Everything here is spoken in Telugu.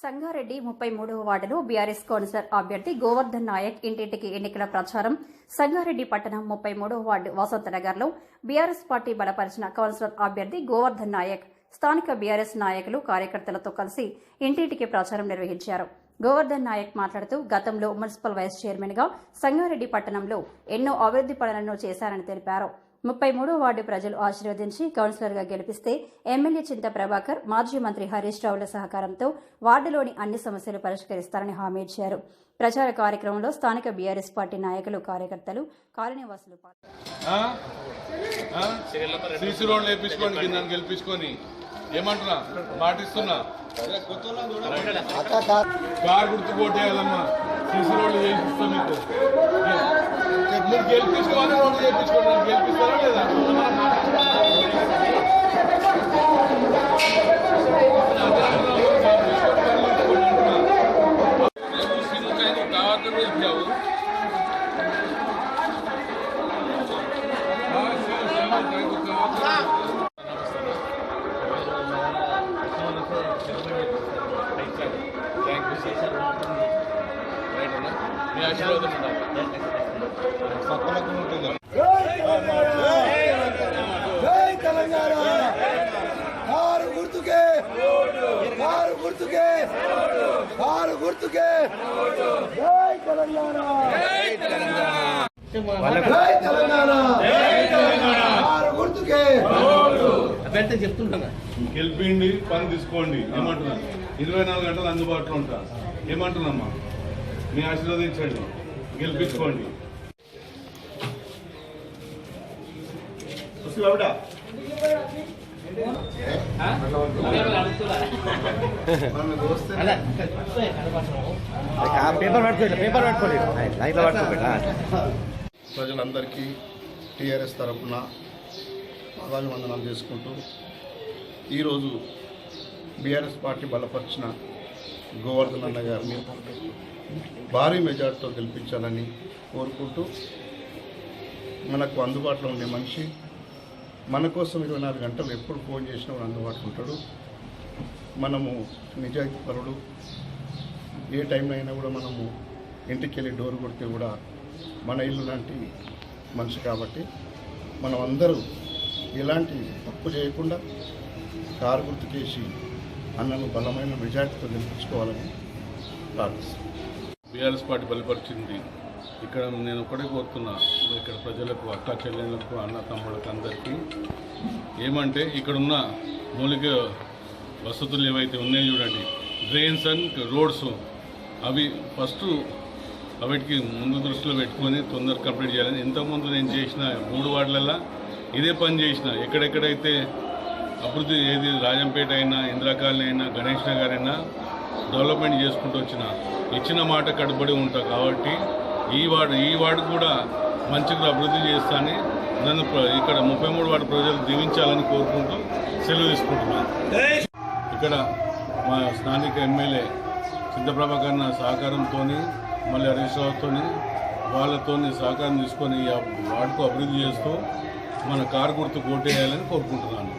సంగారెడ్డి 33వ వార్డులో బీఆర్ఎస్ కౌన్సిలర్ అభ్యర్థి గోవర్ధన్ నాయక్ ఇంటింటికి ఎన్నికల ప్రచారం. సంగారెడ్డి పట్టణం 33వ వార్డు వసంతనగర్లో బీఆర్ఎస్ పార్టీ బలపరిచిన కౌన్సిలర్ అభ్యర్థి గోవర్ధన్ నాయక్ స్థానిక బీఆర్ఎస్ నాయకులు కార్యకర్తలతో కలిసి ఇంటింటికి ప్రచారం నిర్వహించారు. గోవర్ధన్ నాయక్ మాట్లాడుతూ గతంలో మున్సిపల్ వైస్ చైర్మన్ గా సంగారెడ్డి పట్టణంలో ఎన్నో అభివృద్ది పనులను చేశారని తెలిపారు. 33వ వార్డు ప్రజలు ఆశీర్వదించి కౌన్సిలర్ గా గెలిపిస్తే ఎమ్మెల్యే చింత ప్రభాకర్, మాజీ మంత్రి హరీష్ రావుల సహకారంతో వార్డులోని అన్ని సమస్యలు పరిష్కరిస్తారని హామీ ఇచ్చారు. ప్రచార కార్యక్రమంలో స్థానిక బీఆర్ఎస్ పార్టీ నాయకులు, కార్యకర్తలు, కాలనీవాసులు ఏమంటున్నా పాటిస్తున్నా కారు గుర్తు పోటేయాలమ్మా. సీసీ రోడ్లు చేయిస్తాం మీకు. మీరు గెలిపించుకోవాలి, రోడ్లు చేయించుకోండి. గెలిపిస్తారా లేదా? కావాలి గెలిపావు. మీ ఆశీర్వాదం సత్తలకు ఉంటుంది. జై తెలంగాణ, కారు గుర్తుకే, కారు గుర్తుకే, కారు గుర్తుకే. జై తెలంగాణ, జై తెలంగాణ, కారు గుర్తుకే. చెప్తున్నా గెలిపిండి, పని తీసుకోండి. ఏమంటున్నా 24 గంటలు అందుబాటులో ఉంటా. ఏమంటున్నామ్మా, మీ ఆశీర్వదించండి, గెలిపించుకోండి. ప్రజలందరికీ టీఆర్ఎస్ తరఫున వందనాలు చేసుకుంటూ ఈరోజు బీఆర్ఎస్ పార్టీ బలపరిచిన గోవర్ధన్ అన్న గారిని భారీ మెజార్టీతో గెలిపించాలని కోరుకుంటూ, మనకు అందుబాటులో ఉండే మనిషి, మన కోసం 24 గంటలు ఎప్పుడు ఫోన్ చేసినా అందుబాటులో ఉంటాడు. మనము నిజాయితీ పరుడు. ఏ టైంలో అయినా కూడా మనము ఇంటికి వెళ్ళి డోర్ కొడితే కూడా మన ఇల్లు లాంటి మనిషి కాబట్టి మనం అందరూ ఎలాంటి తప్పు చేయకుండా కారు గుర్తుకేసి అన్నను బలమైన మెజార్టీతో గెలిపించుకోవాలని ప్రార్థిస్తున్నాను. బీఆర్ఎస్ పార్టీ బలపరిచింది. ఇక్కడ నేను ఒకటే కోరుతున్నా, ఇక్కడ ప్రజలకు, అక్క చెల్లెళ్ళకు, అన్న తమ్ముళ్ళకు అందరికీ ఏమంటే, ఇక్కడున్న మౌలిక వసతులు ఏవైతే ఉన్నాయో చూడండి, డ్రైన్స్ అండ్ రోడ్స్, అవి ఫస్ట్ వాటికి ముందు దృష్టిలో పెట్టుకొని తొందరగా కంప్లీట్ చేయాలని. ఇంతకుముందు నేను చేసిన 3 వార్డులలో ఇదే పని చేసిన. ఎక్కడెక్కడైతే అభివృద్ధి, ఏది రాజంపేట అయినా, ఇందిరా కాలనీ అయినా, గణేష్ నగర్ అయినా డెవలప్మెంట్ చేసుకుంటూ ఇచ్చిన మాట కట్టుబడి ఉంటా. కాబట్టి ఈ వార్డు కూడా మంచిగా అభివృద్ధి చేస్తానని నన్ను ఇక్కడ 33 వార్డు ప్రజలు దీవించాలని కోరుకుంటూ సెలవు తీసుకుంటున్నాను. ఇక్కడ మా స్థానిక ఎమ్మెల్యే చింతప్రభాకర్ సహకారంతో, మళ్ళీ హరీష్ రావుతో, వాళ్ళతో సహకారం తీసుకొని ఈ వార్డుకు అభివృద్ధి చేస్తూ మన కారు గుర్తు ఓటేయాలని కోరుకుంటున్నాను.